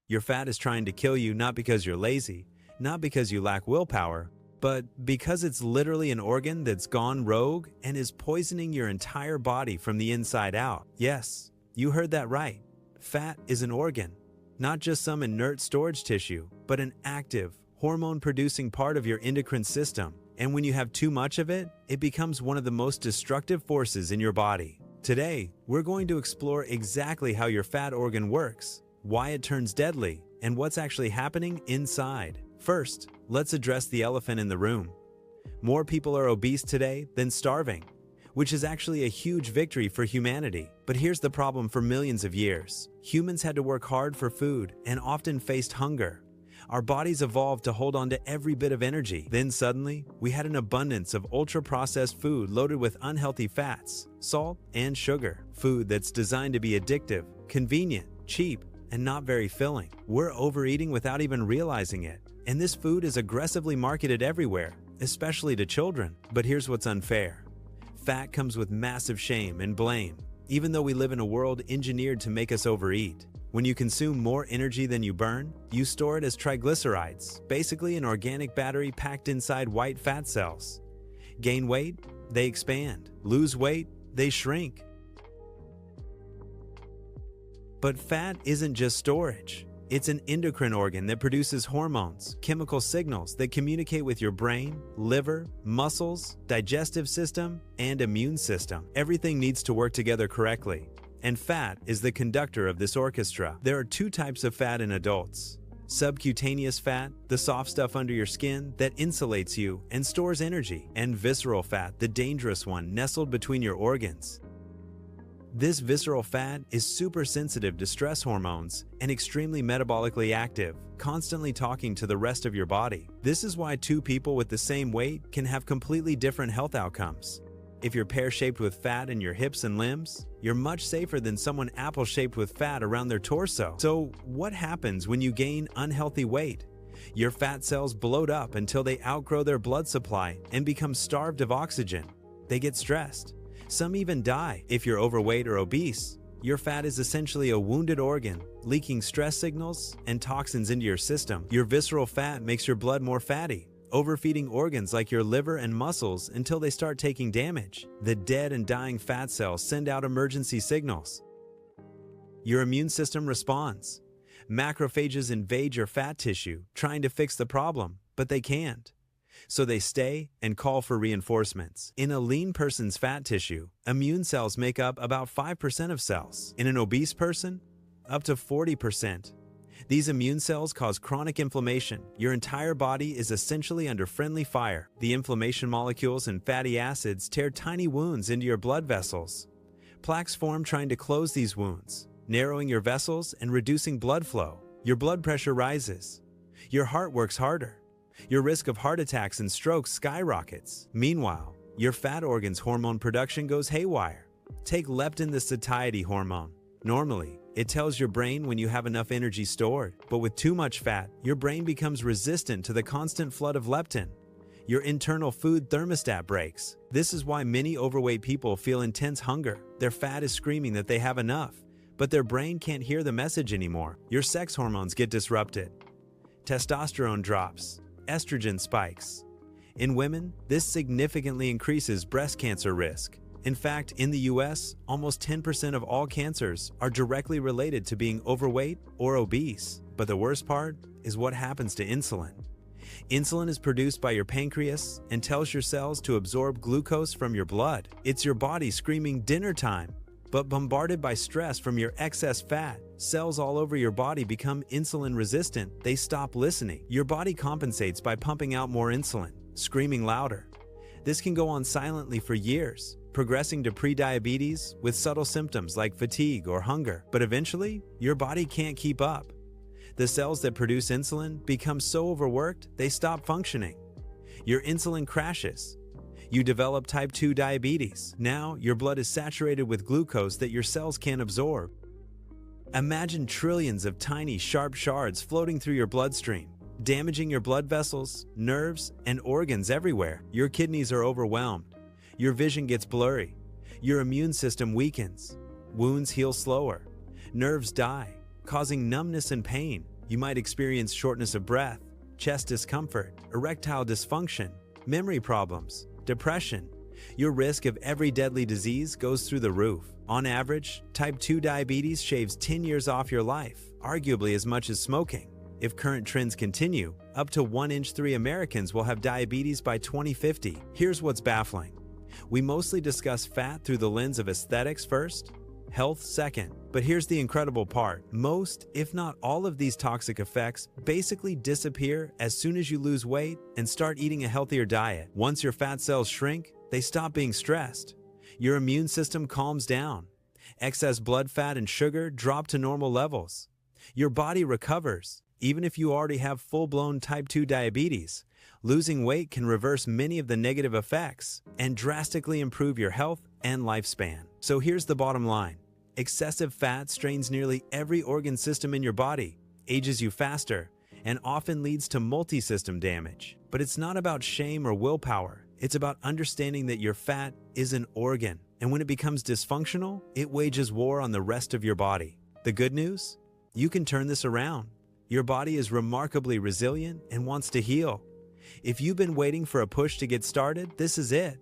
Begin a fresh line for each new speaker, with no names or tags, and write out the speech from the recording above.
Your fat is trying to kill you not because you're lazy, not because you lack willpower, but because it's literally an organ that's gone rogue and is poisoning your entire body from the inside out. Yes, you heard that right. Fat is an organ, not just some inert storage tissue, but an active, hormone-producing part of your endocrine system. And when you have too much of it, it becomes one of the most destructive forces in your body. Today, we're going to explore exactly how your fat organ works, why it turns deadly, and what's actually happening inside. First, let's address the elephant in the room. More people are obese today than starving, which is actually a huge victory for humanity. But here's the problem: for millions of years, humans had to work hard for food and often faced hunger. Our bodies evolved to hold on to every bit of energy. Then suddenly, we had an abundance of ultra-processed food loaded with unhealthy fats, salt, and sugar. Food that's designed to be addictive, convenient, cheap, and not very filling. We're overeating without even realizing it. And this food is aggressively marketed everywhere, especially to children. But here's what's unfair. Fat comes with massive shame and blame, even though we live in a world engineered to make us overeat. When you consume more energy than you burn, you store it as triglycerides, basically an organic battery packed inside white fat cells. Gain weight, they expand. Lose weight, they shrink. But fat isn't just storage. It's an endocrine organ that produces hormones, chemical signals that communicate with your brain, liver, muscles, digestive system, and immune system. Everything needs to work together correctly, and fat is the conductor of this orchestra. There are two types of fat in adults: subcutaneous fat, the soft stuff under your skin that insulates you and stores energy, and visceral fat, the dangerous one nestled between your organs. This visceral fat is super sensitive to stress hormones and extremely metabolically active, constantly talking to the rest of your body. This is why two people with the same weight can have completely different health outcomes. If you're pear-shaped with fat in your hips and limbs, you're much safer than someone apple-shaped with fat around their torso. So what happens when you gain unhealthy weight? Your fat cells bloat up until they outgrow their blood supply and become starved of oxygen. They get stressed. Some even die. If you're overweight or obese, your fat is essentially a wounded organ, leaking stress signals and toxins into your system. Your visceral fat makes your blood more fatty, overfeeding organs like your liver and muscles until they start taking damage. The dead and dying fat cells send out emergency signals. Your immune system responds. Macrophages invade your fat tissue, trying to fix the problem, but they can't. So they stay and call for reinforcements. In a lean person's fat tissue, immune cells make up about 5% of cells. In an obese person, up to 40%. These immune cells cause chronic inflammation. Your entire body is essentially under friendly fire. The inflammation molecules and fatty acids tear tiny wounds into your blood vessels. Plaques form trying to close these wounds, narrowing your vessels and reducing blood flow. Your blood pressure rises. Your heart works harder. Your risk of heart attacks and strokes skyrockets. Meanwhile, your fat organ's hormone production goes haywire. Take leptin, the satiety hormone. Normally, it tells your brain when you have enough energy stored, but with too much fat, your brain becomes resistant to the constant flood of leptin. Your internal food thermostat breaks. This is why many overweight people feel intense hunger. Their fat is screaming that they have enough, but their brain can't hear the message anymore. Your sex hormones get disrupted. Testosterone drops. Estrogen spikes. In women, this significantly increases breast cancer risk. In fact, in the US, almost 10% of all cancers are directly related to being overweight or obese. But the worst part is what happens to insulin. Insulin is produced by your pancreas and tells your cells to absorb glucose from your blood. It's your body screaming dinner time. But bombarded by stress from your excess fat, cells all over your body become insulin resistant. They stop listening. Your body compensates by pumping out more insulin, screaming louder. This can go on silently for years, progressing to prediabetes with subtle symptoms like fatigue or hunger. But eventually, your body can't keep up. The cells that produce insulin become so overworked, they stop functioning. Your insulin crashes. You develop type 2 diabetes. Now, your blood is saturated with glucose that your cells can't absorb. Imagine trillions of tiny, sharp shards floating through your bloodstream, damaging your blood vessels, nerves, and organs everywhere. Your kidneys are overwhelmed. Your vision gets blurry. Your immune system weakens. Wounds heal slower. Nerves die, causing numbness and pain. You might experience shortness of breath, chest discomfort, erectile dysfunction, memory problems, depression. Your risk of every deadly disease goes through the roof. On average, type 2 diabetes shaves 10 years off your life, arguably as much as smoking. If current trends continue, up to 1 in 3 Americans will have diabetes by 2050. Here's what's baffling. We mostly discuss fat through the lens of aesthetics first, health second. But here's the incredible part. Most, if not all of these toxic effects basically disappear as soon as you lose weight and start eating a healthier diet. Once your fat cells shrink, they stop being stressed. Your immune system calms down. Excess blood fat and sugar drop to normal levels. Your body recovers. Even if you already have full-blown type 2 diabetes, losing weight can reverse many of the negative effects and drastically improve your health and lifespan. So here's the bottom line. Excessive fat strains nearly every organ system in your body, ages you faster, and often leads to multi-system damage. But it's not about shame or willpower. It's about understanding that your fat is an organ, and when it becomes dysfunctional, it wages war on the rest of your body. The good news? You can turn this around. Your body is remarkably resilient and wants to heal. If you've been waiting for a push to get started, this is it.